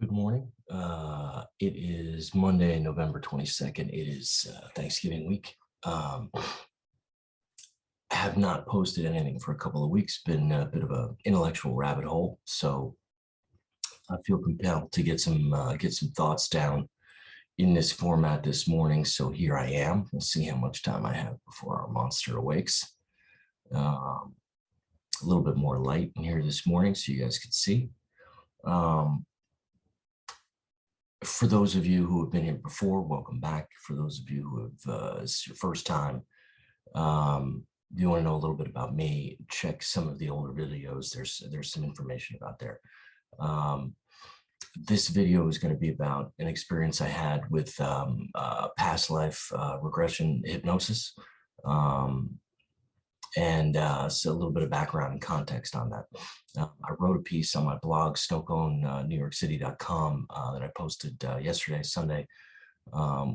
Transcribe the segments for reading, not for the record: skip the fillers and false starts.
Good morning. It is Monday, November 22nd. It is Thanksgiving week. I have not posted anything for a couple of weeks. Been a bit of an intellectual rabbit hole, so I feel compelled to get some thoughts down in this format this morning. So here I am. We'll see how much time I have before our monster awakes. A little bit more light in here this morning, so you guys can see. For those of you who have been here before, welcome back. For those of you who have, this is your first time, if you want to know a little bit about me, check some of the older videos. There's some information about there. This video is going to be about an experience I had with past life regression hypnosis. So a little bit of background and context on that. I wrote a piece on my blog, SnokeOwnNewYorkCity.com, that I posted yesterday, Sunday,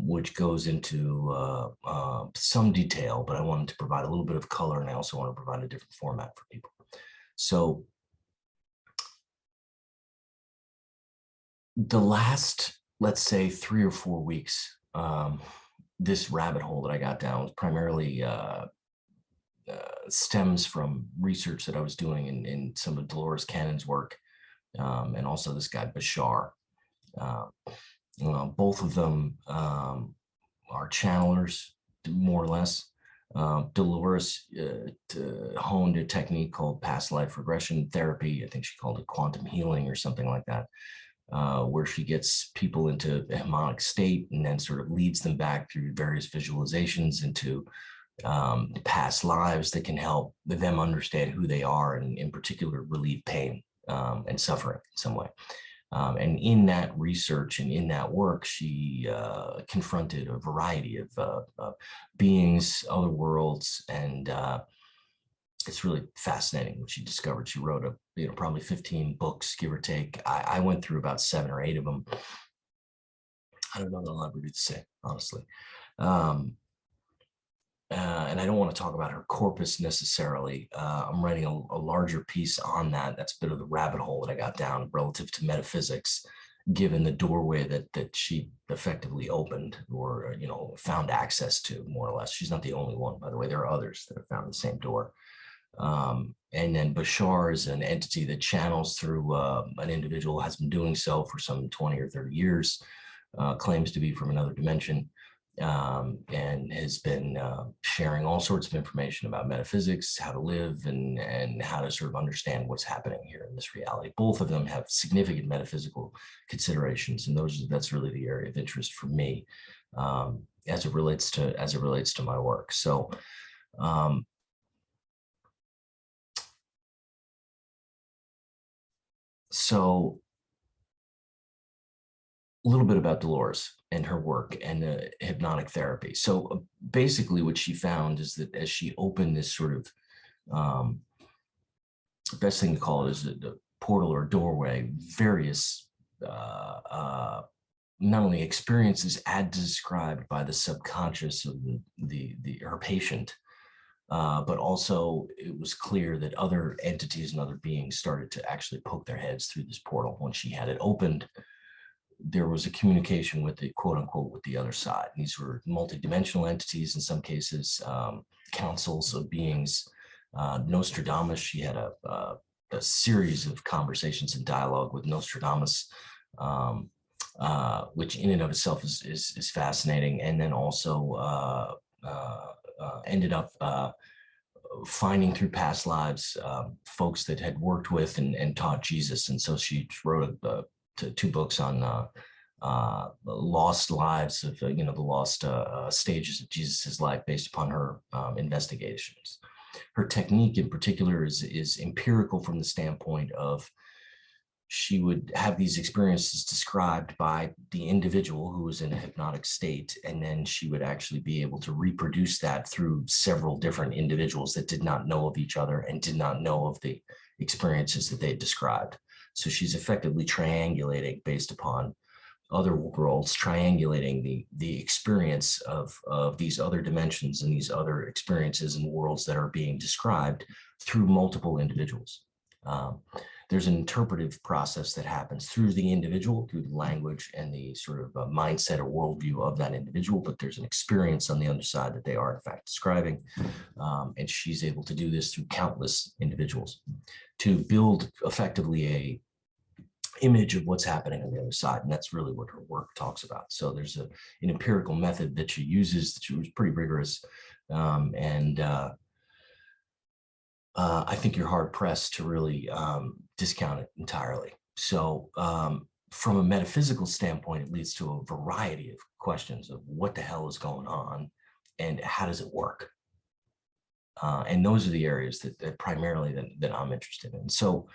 which goes into some detail, but I wanted to provide a little bit of color, and I also want to provide a different format for people. So the last, let's say, 3 or 4 weeks, this rabbit hole that I got down was primarily stems from research that I was doing in some of Dolores Cannon's work, and also this guy Bashar. Both of them are channelers, more or less. Dolores honed a technique called past life regression therapy. I think she called it quantum healing or something like that, where she gets people into a hypnotic state and then sort of leads them back through various visualizations into past lives that can help them understand who they are, and in particular relieve pain and suffering in some way. And in that research and in that work, she confronted a variety of beings, other worlds, and it's really fascinating what she discovered. She wrote probably 15 books, give or take. I went through about 7 or 8 of them. I don't know that I'll ever do the same, honestly. And I don't want to talk about her corpus necessarily. I'm writing a larger piece on that. That's a bit of the rabbit hole that I got down relative to metaphysics, given the doorway that she effectively opened, or found access to, more or less. She's not the only one, by the way. There are others that have found the same door. And then Bashar is an entity that channels through an individual, has been doing so for some 20 or 30 years, claims to be from another dimension. And has been sharing all sorts of information about metaphysics, how to live, and how to sort of understand what's happening here in this reality. Both of them have significant metaphysical considerations, and that's really the area of interest for me, as it relates to my work. So a little bit about Dolores and her work and hypnotic therapy. So basically what she found is that as she opened this sort of, best thing to call it is the portal or doorway, various not only experiences as described by the subconscious of her patient, but also it was clear that other entities and other beings started to actually poke their heads through this portal. When she had it opened, there was a communication with the quote unquote with the other side. These were multidimensional entities in some cases, councils of beings. Nostradamus, she had a series of conversations and dialogue with Nostradamus, which in and of itself is fascinating. And then also ended up finding through past lives folks that had worked with and taught Jesus. And so she wrote 2 books on the lost lives of the lost stages of Jesus's life based upon her investigations. Her technique in particular is empirical from the standpoint of she would have these experiences described by the individual who was in a hypnotic state, and then she would actually be able to reproduce that through several different individuals that did not know of each other and did not know of the experiences that they described. So she's effectively triangulating based upon other worlds, triangulating the experience of these other dimensions and these other experiences and worlds that are being described through multiple individuals. there's an interpretive process that happens through the individual, through the language and the sort of mindset or worldview of that individual, but there's an experience on the other side that they are in fact describing. And she's able to do this through countless individuals to build effectively a image of what's happening on the other side. And that's really what her work talks about. So there's an empirical method that she uses that she was pretty rigorous. I think you're hard pressed to really discount it entirely. So from a metaphysical standpoint, it leads to a variety of questions of what the hell is going on and how does it work? And those are the areas that primarily that I'm interested in. So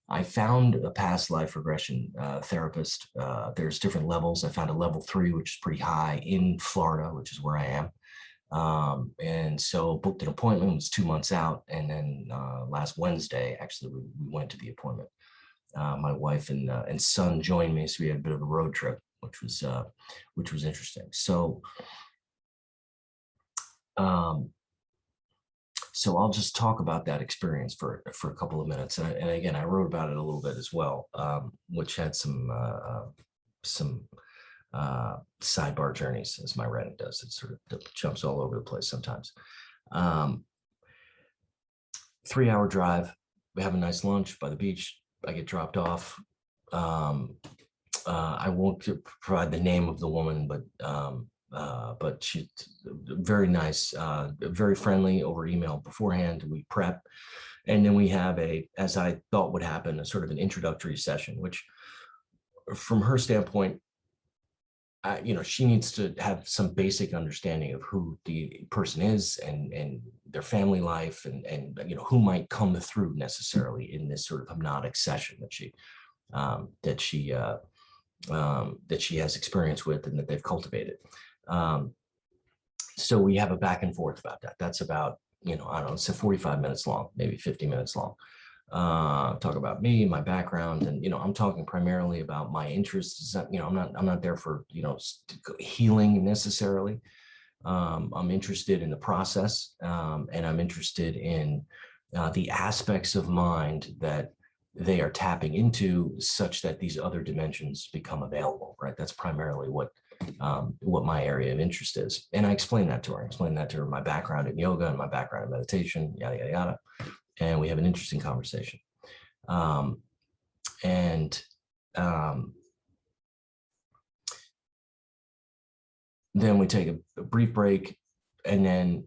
I found a past life regression therapist. There's different levels. I found a level 3, which is pretty high in Florida, which is where I am. And so booked an appointment. It was 2 months out. And then last Wednesday, actually, we went to the appointment. My wife and son joined me. So we had a bit of a road trip, which was interesting. So, so I'll just talk about that experience for a couple of minutes. And again, I wrote about it a little bit as well, which had some sidebar journeys, as my writing does. It sort of jumps all over the place sometimes. 3-hour drive. We have a nice lunch by the beach. I get dropped off. I won't provide the name of the woman, but she's very nice, very friendly over email beforehand. We prep, and then we have as I thought would happen, a sort of an introductory session, which from her standpoint, she needs to have some basic understanding of who the person is and their family life and who might come through necessarily in this sort of hypnotic session that she has experience with and that they've cultivated. So we have a back and forth about that. That's about, I don't know, it's 45 minutes long, maybe 50 minutes long. Talk about me, my background, and I'm talking primarily about my interests. I'm not there for healing necessarily. I'm interested in the process, and I'm interested in the aspects of mind that they are tapping into, such that these other dimensions become available. Right. That's primarily what my area of interest is, and I explained that to her. I explained that to her, my background in yoga and my background in meditation, yada yada yada. And we have an interesting conversation. Then we take a brief break, and then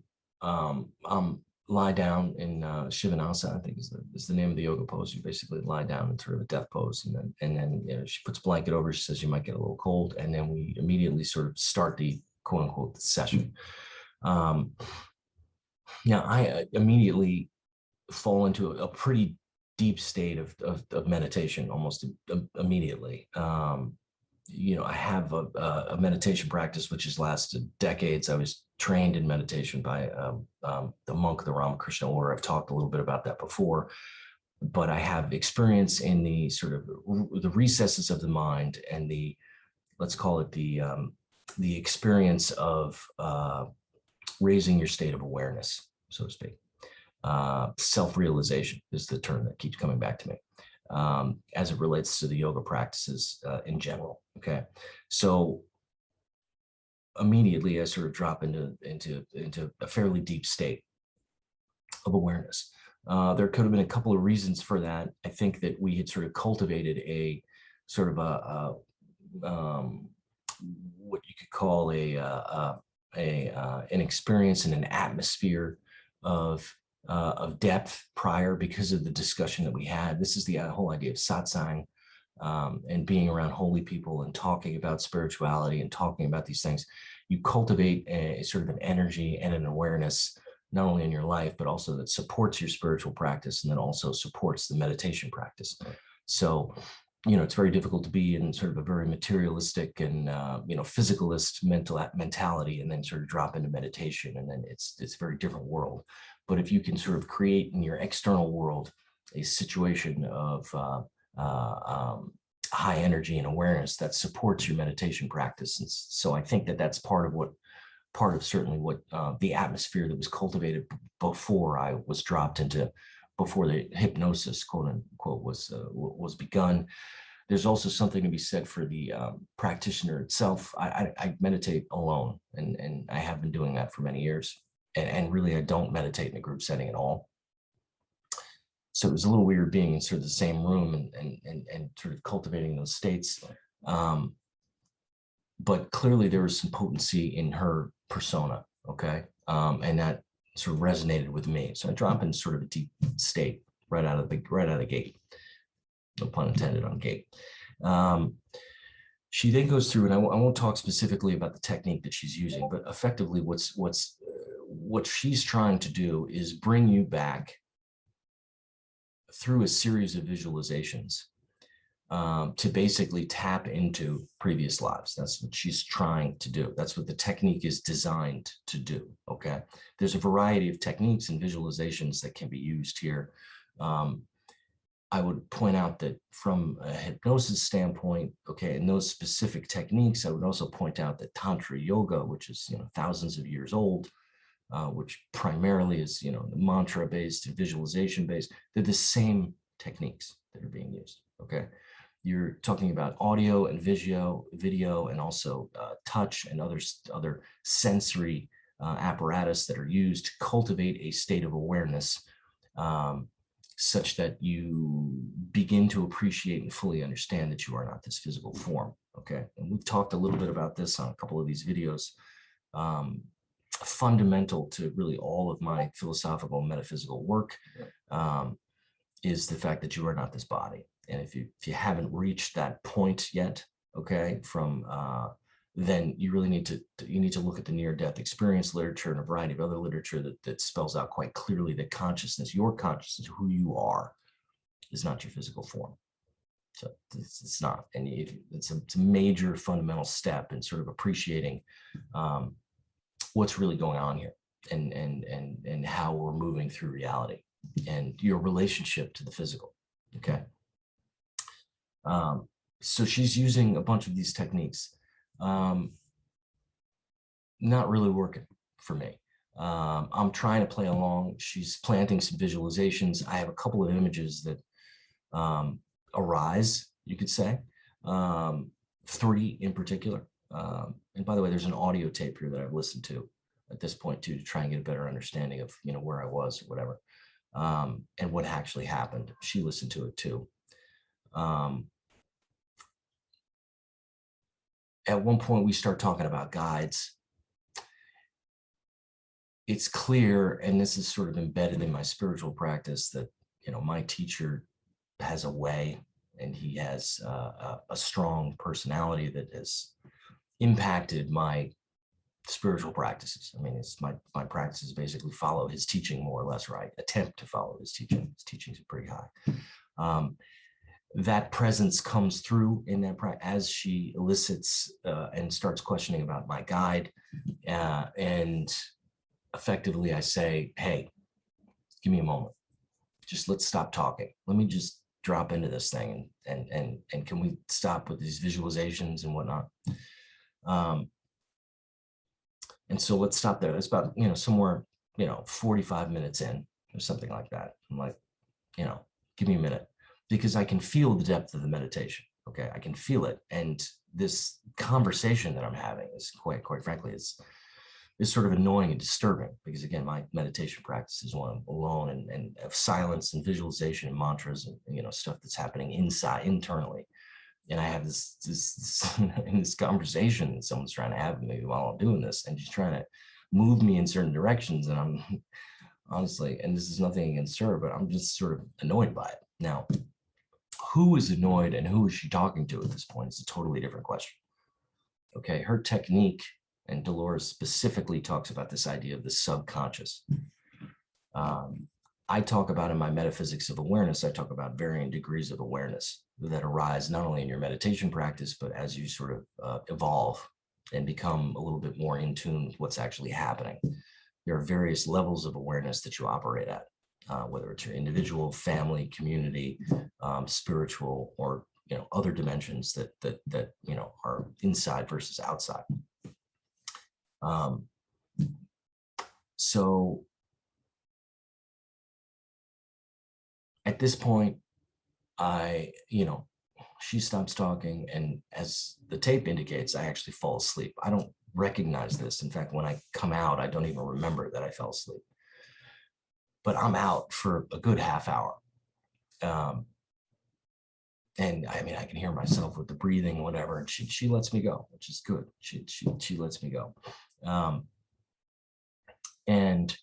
lie down in Shivanasa, I think is the name of the yoga pose. You basically lie down in sort of a death pose, and then she puts a blanket over. She says you might get a little cold, and then we immediately sort of start the quote unquote session. I immediately fall into a pretty deep state of meditation almost immediately. I have a meditation practice which has lasted decades. I was trained in meditation by the monk of the Ramakrishna order. I've talked a little bit about that before, but I have experience in the sort of the recesses of the mind and let's call it the experience of raising your state of awareness, so to speak. Self-realization is the term that keeps coming back to me as it relates to the yoga practices in general. Okay, so immediately I sort of drop into a fairly deep state of awareness. There could have been a couple of reasons for that. I think that we had sort of cultivated a sort of what you could call an experience in an atmosphere of depth prior, because of the discussion that we had. This is the whole idea of satsang, and being around holy people and talking about spirituality and talking about these things. You cultivate a sort of an energy and an awareness, not only in your life, but also that supports your spiritual practice and then also supports the meditation practice. So, it's very difficult to be in sort of a very materialistic and, physicalist mentality and then sort of drop into meditation. And then it's a very different world. But if you can sort of create in your external world a situation of high energy and awareness that supports your meditation practice. And so I think that that's part of certainly what the atmosphere that was cultivated before I was dropped into before the hypnosis, quote unquote, was begun. There's also something to be said for the practitioner itself. I meditate alone, and I have been doing that for many years. And really, I don't meditate in a group setting at all. So it was a little weird being in sort of the same room and sort of cultivating those states. But clearly there was some potency in her persona, okay? And that sort of resonated with me. So I drop in sort of a deep state right out of the gate. No pun intended on gate. She then goes through, and I won't talk specifically about the technique that she's using, but effectively what she's trying to do is bring you back through a series of visualizations to basically tap into previous lives. That's what she's trying to do. That's what the technique is designed to do, okay? There's a variety of techniques and visualizations that can be used here. I would point out that from a hypnosis standpoint, okay, in those specific techniques, I would also point out that Tantra Yoga, which is, thousands of years old, which primarily is, mantra-based and visualization-based, they're the same techniques that are being used, okay? You're talking about audio and video, and also touch and other sensory apparatus that are used to cultivate a state of awareness such that you begin to appreciate and fully understand that you are not this physical form, okay? And we've talked a little bit about this on a couple of these videos. Fundamental to really all of my philosophical and metaphysical work is the fact that you are not this body. And if you haven't reached that point yet, okay, then you really need to look at the near-death experience literature and a variety of other literature that spells out quite clearly that consciousness, your consciousness, who you are, is not your physical form. So it's not, and it's a major fundamental step in sort of appreciating what's really going on here and how we're moving through reality and your relationship to the physical, okay? So she's using a bunch of these techniques. Not really working for me. I'm trying to play along. She's planting some visualizations. I have a couple of images that arise, you could say, 3 in particular. And by the way, there's an audio tape here that I've listened to at this point too, to try and get a better understanding of, where I was or whatever, and what actually happened. She listened to it too. At one point we start talking about guides. It's clear, and this is sort of embedded in my spiritual practice, that, my teacher has a way, and he has a strong personality that has impacted my spiritual practices. I mean, it's my practices basically follow his teaching more or less, right? Attempt to follow his teaching. His teachings are pretty high. That presence comes through in that as she elicits and starts questioning about my guide. And effectively I say, hey, give me a moment. Just let's stop talking. Let me just drop into this thing and can we stop with these visualizations and whatnot? And so let's stop there. That's about, somewhere, 45 minutes in or something like that. I'm like, give me a minute, because I can feel the depth of the meditation. Okay. I can feel it. And this conversation that I'm having is quite frankly, is sort of annoying and disturbing, because again, my meditation practice is one alone and of silence and visualization and mantras and, stuff that's happening internally. And I have this conversation that someone's trying to have with me while I'm doing this, and she's trying to move me in certain directions. And I'm honestly, and this is nothing against her, but I'm just sort of annoyed by it. Now, who is annoyed and who is she talking to at this point is a totally different question. Okay, her technique, and Dolores specifically talks about this idea of the subconscious. I talk about in my Metaphysics of Awareness, I talk about varying degrees of awareness that arise not only in your meditation practice, but as you sort of evolve and become a little bit more in tune with what's actually happening. There are various levels of awareness that you operate at, whether it's your individual, family, community, spiritual, or other dimensions that are inside versus outside. So At this point, she stops talking, and as the tape indicates, I actually fall asleep. I don't recognize this. In fact, when I come out, I don't even remember that I fell asleep. But I'm out for a good half hour. And I mean, I can hear myself with the breathing, whatever, and she lets me go, which is good. She lets me go. And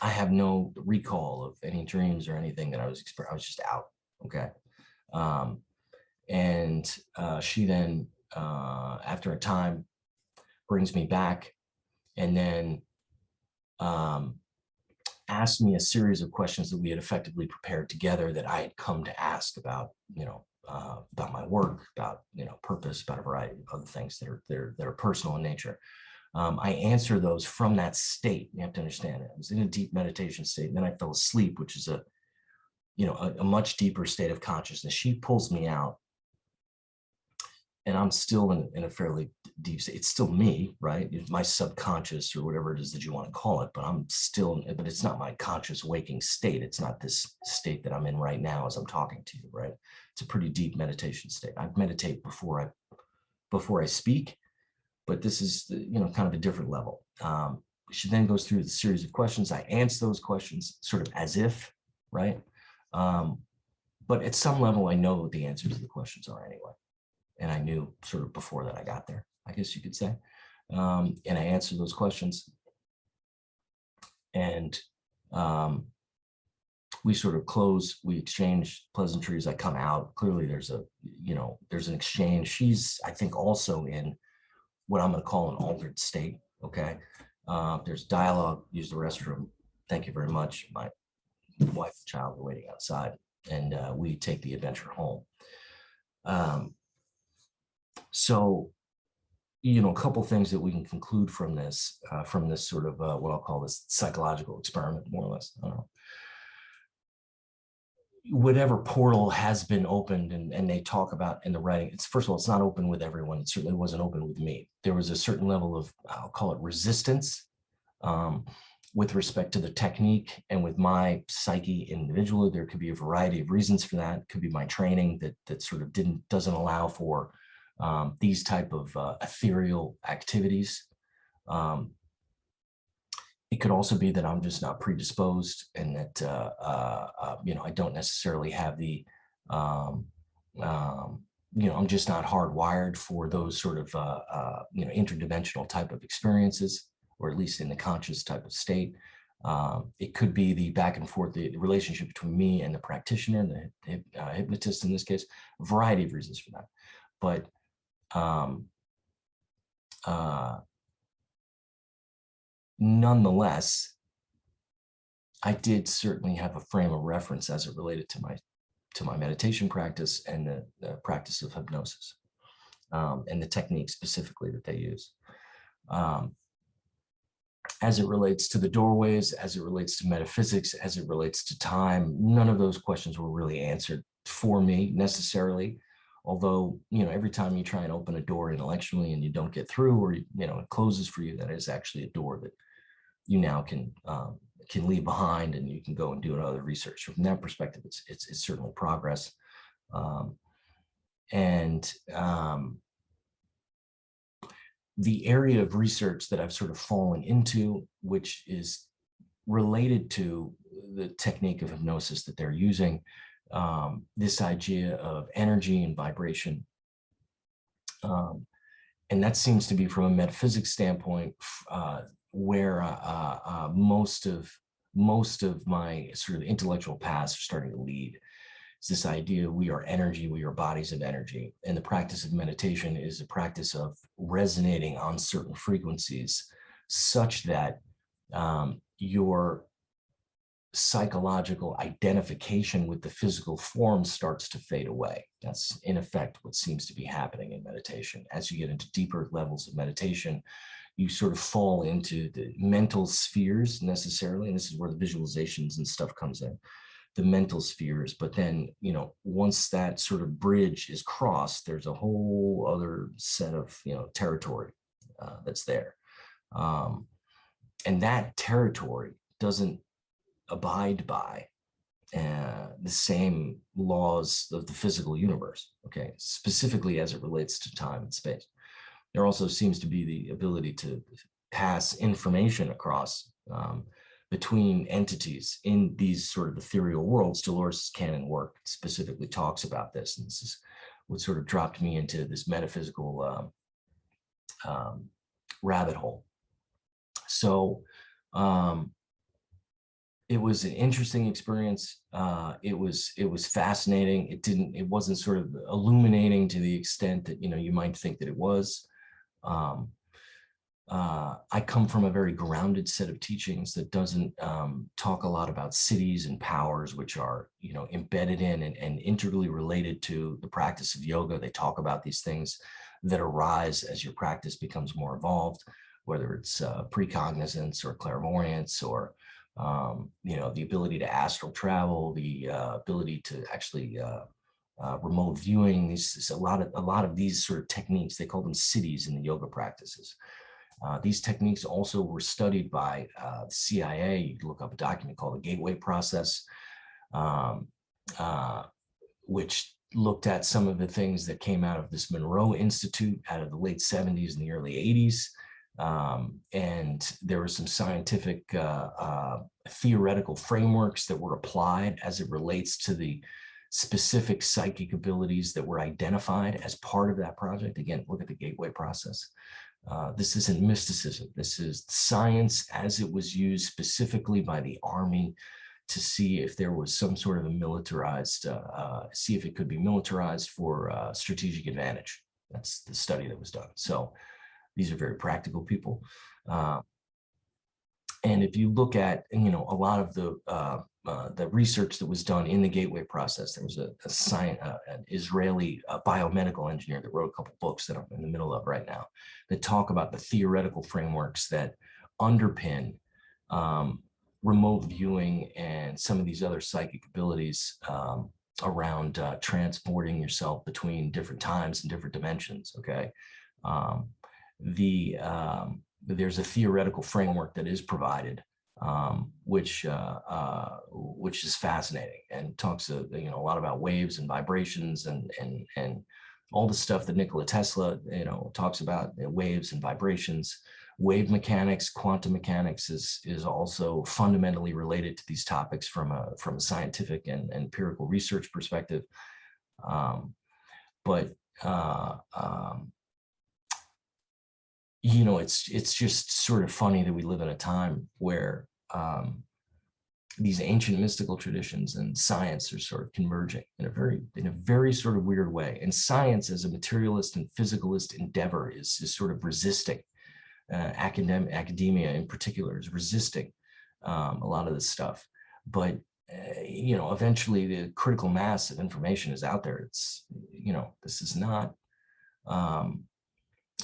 I have no recall of any dreams or anything that I was just out. Okay. And she then, after a time, brings me back, and then asked me a series of questions that we had effectively prepared together that I had come to ask about, about my work, about, purpose, about a variety of other things that are personal in nature. I answer those from that state. You have to understand it. I was in a deep meditation state, and then I fell asleep, which is a much deeper state of consciousness. She pulls me out, and I'm still in a fairly deep state. It's still me, right? It's my subconscious or whatever it is that you want to call it, but it's not my conscious waking state. It's not this state that I'm in right now as I'm talking to you, right? It's a pretty deep meditation state. I meditate before I speak, but this is, kind of a different level. She then goes through the series of questions. I answer those questions sort of as if, right? But at some level, I know what the answers to the questions are anyway. And I knew sort of before that I got there, I guess you could say. And I answered those questions. And we sort of close, we exchange pleasantries. I come out. Clearly there's an exchange. She's, I think, also in what I'm going to call an altered state. Okay. There's dialogue, use the restroom. Thank you very much. My wife and child are waiting outside, and we take the adventure home. So, a couple things that we can conclude from this sort of what I'll call this psychological experiment, more or less. I don't know. Whatever portal has been opened, and they talk about in the writing, first of all, it's not open with everyone. It certainly wasn't open with me. There was a certain level of, I'll call it resistance, with respect to the technique, and with my psyche individually. There could be a variety of reasons for that. It could be my training that sort of doesn't allow for these type of ethereal activities. It could also be that I'm just not predisposed, and that I don't necessarily have the I'm just not hardwired for those sort of interdimensional type of experiences, or at least in the conscious type of state. It could be the back and forth, the relationship between me and the practitioner, the hypnotist in this case. A variety of reasons for that, but nonetheless, I did certainly have a frame of reference as it related to my meditation practice and the practice of hypnosis, and the technique specifically that they use. As it relates to the doorways, as it relates to metaphysics, as it relates to time, none of those questions were really answered for me necessarily. Although, every time you try and open a door intellectually and you don't get through, or, it closes for you, that is actually a door that you now can leave behind, and you can go and do another research. From that perspective, it's certainly progress. The area of research that I've sort of fallen into, which is related to the technique of hypnosis that they're using, this idea of energy and vibration. And that seems to be, from a metaphysics standpoint, where most of my sort of intellectual paths are starting to lead. It's this idea: we are energy, we are bodies of energy. And the practice of meditation is a practice of resonating on certain frequencies, such that your psychological identification with the physical form starts to fade away. That's in effect what seems to be happening in meditation. As you get into deeper levels of meditation, you sort of fall into the mental spheres necessarily, and this is where the visualizations and stuff comes in, the mental spheres. But then, once that sort of bridge is crossed, there's a whole other set of, territory that's there. And that territory doesn't abide by the same laws of the physical universe, okay, specifically as it relates to time and space. There also seems to be the ability to pass information across between entities in these sort of ethereal worlds. Dolores' canon work specifically talks about this, and this is what sort of dropped me into this metaphysical rabbit hole. So it was an interesting experience. It was fascinating. It wasn't sort of illuminating to the extent that, you might think that it was. I come from a very grounded set of teachings that doesn't talk a lot about cities and powers, which are, embedded in and integrally related to the practice of yoga. They talk about these things that arise as your practice becomes more evolved, whether it's precognizance or clairvoyance or, the ability to astral travel, the ability to actually remote viewing. A lot of these sort of techniques, they call them cities in the yoga practices. These techniques also were studied by the CIA. You can look up a document called the Gateway Process, which looked at some of the things that came out of this Monroe Institute out of the late 70s and the early 80s. And there were some scientific theoretical frameworks that were applied as it relates to the specific psychic abilities that were identified as part of that project. Again, look at the Gateway Process. This isn't mysticism. This is science as it was used specifically by the Army to see if there was some sort of a militarized, see if it could be militarized for strategic advantage. That's the study that was done. So these are very practical people. And if you look at, a lot of the research that was done in the Gateway Process, there was an Israeli biomedical engineer that wrote a couple books that I'm in the middle of right now that talk about the theoretical frameworks that underpin remote viewing and some of these other psychic abilities around transporting yourself between different times and different dimensions. Okay. There's a theoretical framework that is provided, which is fascinating and talks a lot about waves and vibrations and all the stuff that Nikola Tesla talks about, waves and vibrations. Wave mechanics, quantum mechanics is also fundamentally related to these topics from a scientific and empirical research perspective. It's just sort of funny that we live in a time where these ancient mystical traditions and science are sort of converging in a very sort of weird way. And science as a materialist and physicalist endeavor is sort of resisting. Academia in particular is resisting a lot of this stuff. But eventually the critical mass of information is out there. It's this is not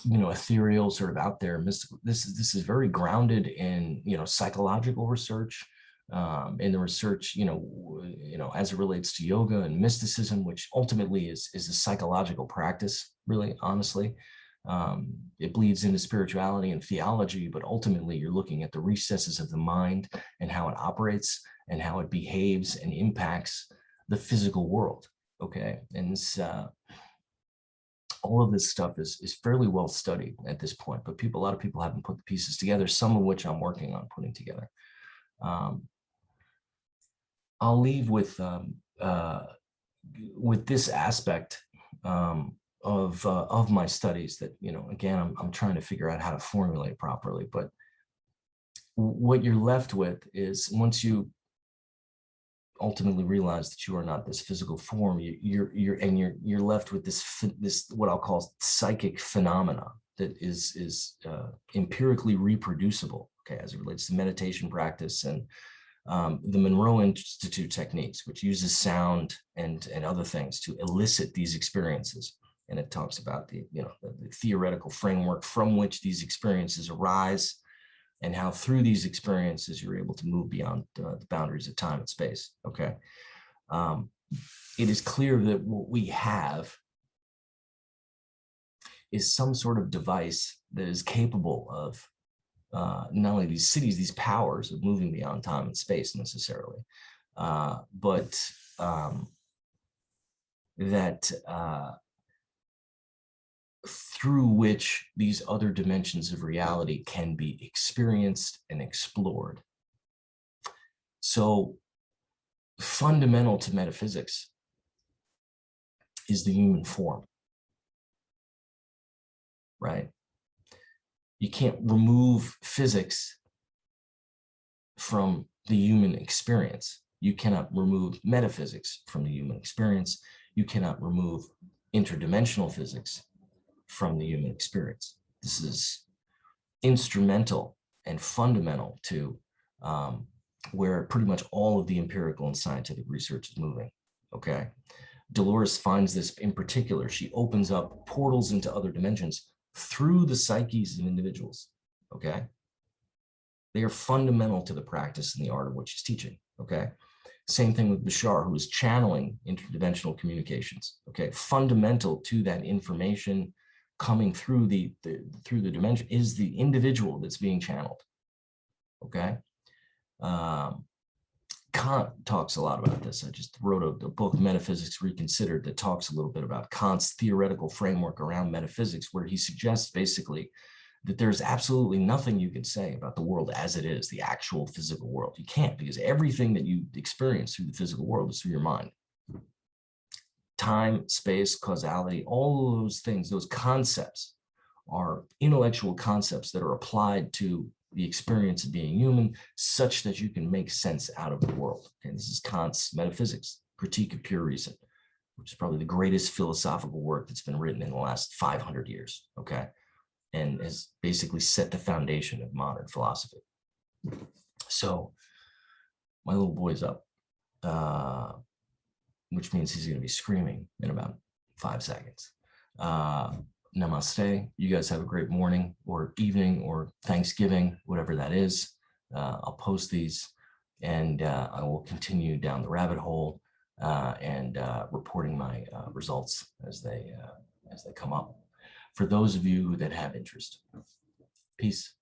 ethereal, sort of out there, mystical. This is very grounded in psychological research, in the research as it relates to yoga and mysticism, which ultimately is a psychological practice, really, honestly. It bleeds into spirituality and theology, but ultimately you're looking at the recesses of the mind and how it operates and how it behaves and impacts the physical world. Okay, and this all of this stuff is fairly well studied at this point, but a lot of people haven't put the pieces together, some of which I'm working on putting together. I'll leave with this aspect of my studies that, again, I'm trying to figure out how to formulate properly. But what you're left with is, once you ultimately realize that you are not this physical form, you're left with this what I'll call psychic phenomena that is empirically reproducible, okay, as it relates to meditation practice and the Monroe Institute techniques, which uses sound and other things to elicit these experiences. And it talks about the theoretical framework from which these experiences arise, and how through these experiences you're able to move beyond the boundaries of time and space. Okay, it is clear that what we have is some sort of device that is capable of not only these cities, these powers of moving beyond time and space necessarily, but that through which these other dimensions of reality can be experienced and explored. So fundamental to metaphysics is the human form, right? You can't remove physics from the human experience. You cannot remove metaphysics from the human experience. You cannot remove interdimensional physics from the human experience. This is instrumental and fundamental to where pretty much all of the empirical and scientific research is moving, okay? Dolores finds this in particular. She opens up portals into other dimensions through the psyches of individuals, okay? They are fundamental to the practice and the art of what she's teaching, okay? Same thing with Bashar, who is channeling interdimensional communications, okay? Fundamental to that information coming through the dimension is the individual that's being channeled, okay? Kant talks a lot about this. I just wrote a book, Metaphysics Reconsidered, that talks a little bit about Kant's theoretical framework around metaphysics, where he suggests basically that there's absolutely nothing you can say about the world as it is, the actual physical world. You can't, because everything that you experience through the physical world is through your mind. Time, space, causality, all of those things, those concepts are intellectual concepts that are applied to the experience of being human, such that you can make sense out of the world. Okay, this is Kant's Metaphysics, Critique of Pure Reason, which is probably the greatest philosophical work that's been written in the last 500 years, okay? And has basically set the foundation of modern philosophy. So my little boy's up, which means he's going to be screaming in about 5 seconds. Namaste. You guys have a great morning or evening or Thanksgiving, whatever that is. I'll post these, and I will continue down the rabbit hole and reporting my results as they come up. For those of you that have interest. Peace.